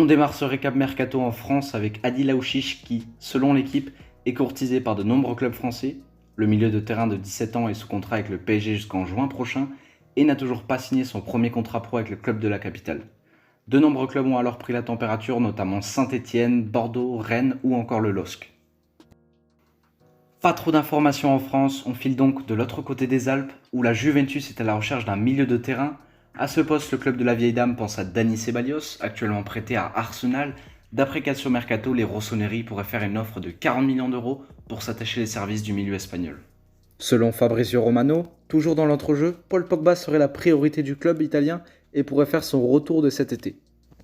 démarre ce récap mercato en France avec Adil Aouchiche qui, selon l'équipe, est courtisé par de nombreux clubs français. Le milieu de terrain de 17 ans est sous contrat avec le PSG jusqu'en juin prochain et n'a toujours pas signé son premier contrat pro avec le club de la capitale. De nombreux clubs ont alors pris la température, notamment Saint-Étienne, Bordeaux, Rennes ou encore le LOSC. Pas trop d'informations en France, on file donc de l'autre côté des Alpes où la Juventus est à la recherche d'un milieu de terrain. À ce poste, le club de la vieille dame pense à Dani Ceballos, actuellement prêté à Arsenal. D'après Calcio Mercato, les Rossoneri pourraient faire une offre de 40 millions d'euros pour s'attacher les services du milieu espagnol. Selon Fabrizio Romano, toujours dans l'entrejeu, Paul Pogba serait la priorité du club italien et pourrait faire son retour de cet été.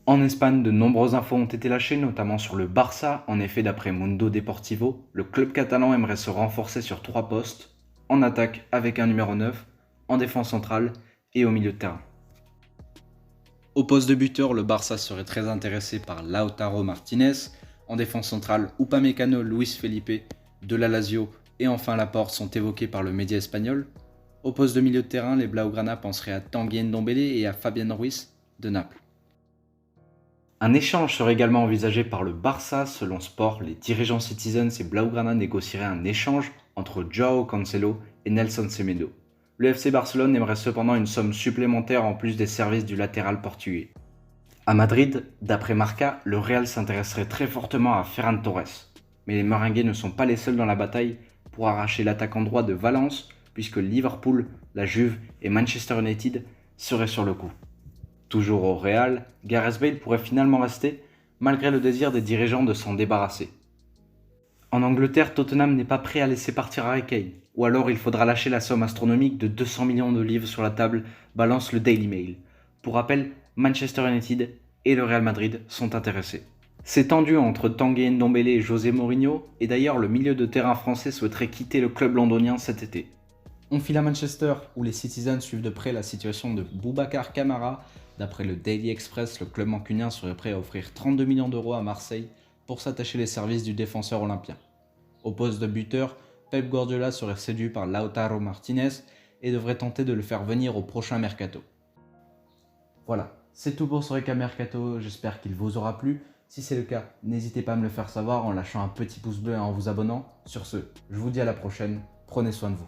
En Espagne, de nombreuses infos ont été lâchées, notamment sur le Barça. En effet, d'après Mundo Deportivo, le club catalan aimerait se renforcer sur 3 postes, en attaque avec un numéro 9, en défense centrale et au milieu de terrain. Au poste de buteur, le Barça serait très intéressé par Lautaro Martinez, en défense centrale, Upamecano, Luis Felipe, de la Lazio et enfin Laporte sont évoqués par le média espagnol. Au poste de milieu de terrain, les Blaugrana penseraient à Tanguy Ndombele et à Fabian Ruiz de Naples. Un échange serait également envisagé par le Barça. Selon Sport, les dirigeants Citizens et Blaugrana négocieraient un échange entre Joao Cancelo et Nelson Semedo. Le FC Barcelone aimerait cependant une somme supplémentaire en plus des services du latéral portugais. À Madrid, d'après Marca, le Real s'intéresserait très fortement à Ferran Torres. Mais les Merengues ne sont pas les seuls dans la bataille pour arracher l'attaquant droit de Valence, puisque Liverpool, la Juve et Manchester United seraient sur le coup. Toujours au Real, Gareth Bale pourrait finalement rester, malgré le désir des dirigeants de s'en débarrasser. En Angleterre, Tottenham n'est pas prêt à laisser partir Harry Kane, ou alors il faudra lâcher la somme astronomique de 200 millions de livres sur la table, balance le Daily Mail. Pour rappel, Manchester United et le Real Madrid sont intéressés. C'est tendu entre Tanguy Ndombele et José Mourinho, et d'ailleurs le milieu de terrain français souhaiterait quitter le club londonien cet été. On file à Manchester, où les Citizens suivent de près la situation de Boubacar Kamara. D'après le Daily Express, le club mancunien serait prêt à offrir 32 millions d'euros à Marseille pour s'attacher les services du défenseur olympien. Au poste de buteur, Pep Guardiola serait séduit par Lautaro Martinez et devrait tenter de le faire venir au prochain mercato. Voilà, c'est tout pour ce récap mercato, j'espère qu'il vous aura plu. Si c'est le cas, n'hésitez pas à me le faire savoir en lâchant un petit pouce bleu et en vous abonnant. Sur ce, je vous dis à la prochaine, prenez soin de vous.